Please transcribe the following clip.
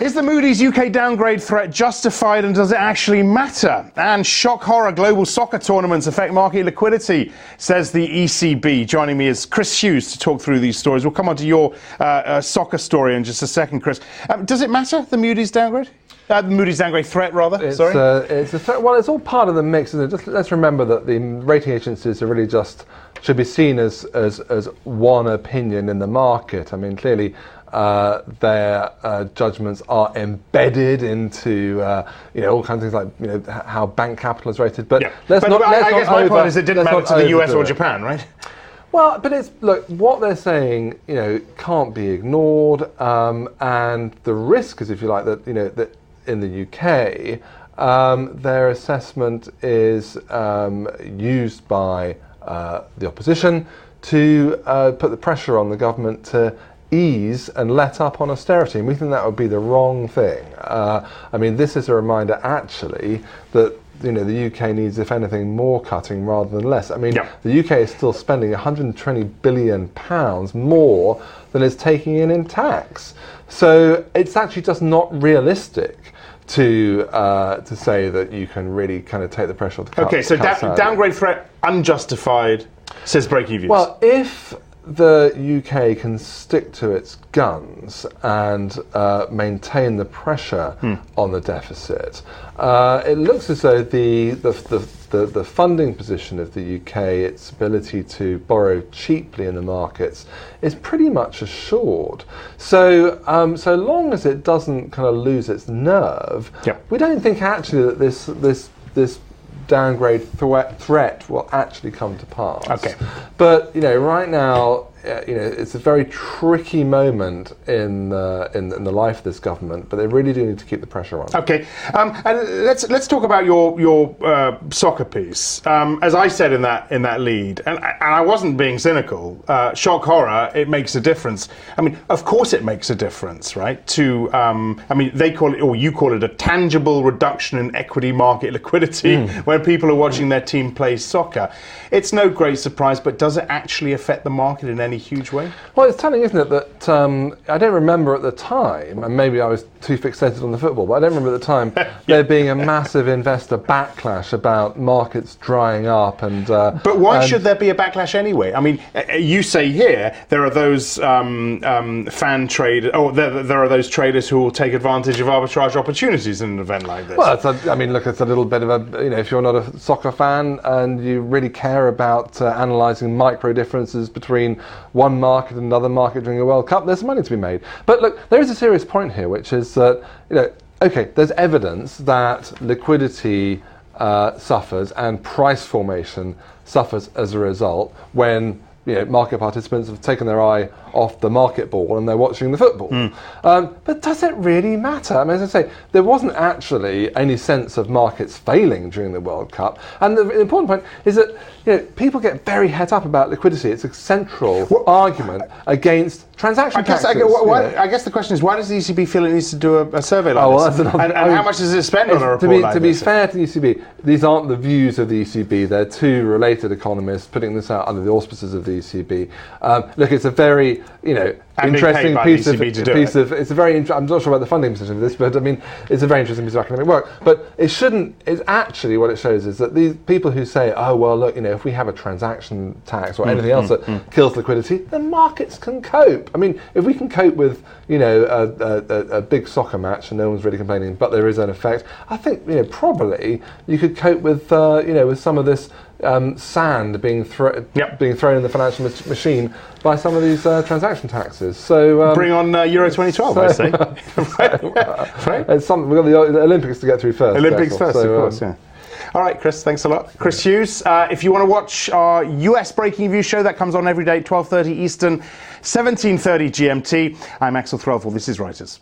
Is the Moody's UK downgrade threat justified, and does it actually matter? And shock horror, global soccer tournaments affect market liquidity, says the ECB. Joining me is Chris Hughes to talk through these stories. We'll come on to your soccer story in just a second, Chris. Does it matter, the Moody's downgrade? The Moody's downgrade threat, rather. It's a threat. Well, it's all part of the mix, isn't it? Just let's remember that the rating agencies are really just should be seen as one opinion in the market. I mean, clearly, their judgments are embedded into all kinds of things like how bank capital is rated. But I guess my point is it didn't matter to the US or Japan, right? Well, but look, what they're saying, can't be ignored, and the risk is, if you like, that that in the UK, their assessment is used by the opposition to put the pressure on the government to ease and let up on austerity, and we think that would be the wrong thing. I mean, this is a reminder, actually, that the UK needs, if anything, more cutting rather than less. I mean, the UK is still spending £120 billion more than it's taking in tax. So it's actually just not realistic to say that you can really kind of take the pressure off the Okay, so downgrade threat unjustified, says Breakingviews. Well, if the UK can stick to its guns and maintain the pressure on the deficit, it looks as though the funding position of the UK, its ability to borrow cheaply in the markets, is pretty much assured. So so long as it doesn't kind of lose its nerve, we don't think actually that this downgrade threat will actually come to pass. Okay. But right now, it's a very tricky moment in the life of this government. But they really do need to keep the pressure on. Okay. And let's talk about your soccer piece. As I said in that lead, and I wasn't being cynical. Shock horror. It makes a difference. I mean, of course, it makes a difference, right? They call it, or you call it, a tangible reduction in equity market liquidity when people are watching their team play soccer. It's no great surprise, but does it actually affect the market in any huge way? Well, it's telling, isn't it, that I don't remember at the time, and maybe I was too fixated on the football, but I don't remember at the time there being a massive investor backlash about markets drying up. But why should there be a backlash anyway? I mean, you say here there are those fan traders, or there are those traders who will take advantage of arbitrage opportunities in an event like this. Well, it's a little bit of a, if you're not a soccer fan and you really care about analysing micro differences between one market and another market during a World Cup, there's money to be made. But look, there is a serious point here, which is that, okay, there's evidence that liquidity suffers and price formation suffers as a result when market participants have taken their eye off the market ball and they're watching the football. But does it really matter? I mean, as I say, there wasn't actually any sense of markets failing during the World Cup. And the important point is that people get very het up about liquidity. It's a central argument against transaction taxes. I guess the question is, why does the ECB feel it needs to do a survey like this? And how much does it spend on a report like this? To be fair to the ECB, these aren't the views of the ECB. They're two related economists putting this out under the auspices of the ECB. Look, it's a very interesting piece of it's a very. I'm not sure about the funding position of this, but I mean, it's a very interesting piece of academic work. But it shouldn't. It's actually what it shows is that these people who say, oh well, look, if we have a transaction tax or anything else that kills liquidity, the markets can cope. I mean, if we can cope with a big soccer match and no one's really complaining, but there is an effect, I think probably you could cope with with some of this sand being thrown in the financial machine by some of these transaction taxes. So bring on Euro 2012, I say. Right? It's something we've got the Olympics to get through first. Olympics first, of course. Yeah. All right, Chris, thanks a lot. Chris Hughes, if you want to watch our US Breakingviews show, that comes on every day at 12:30 Eastern, 17:30 GMT. I'm Axel Threlfall. This is Reuters.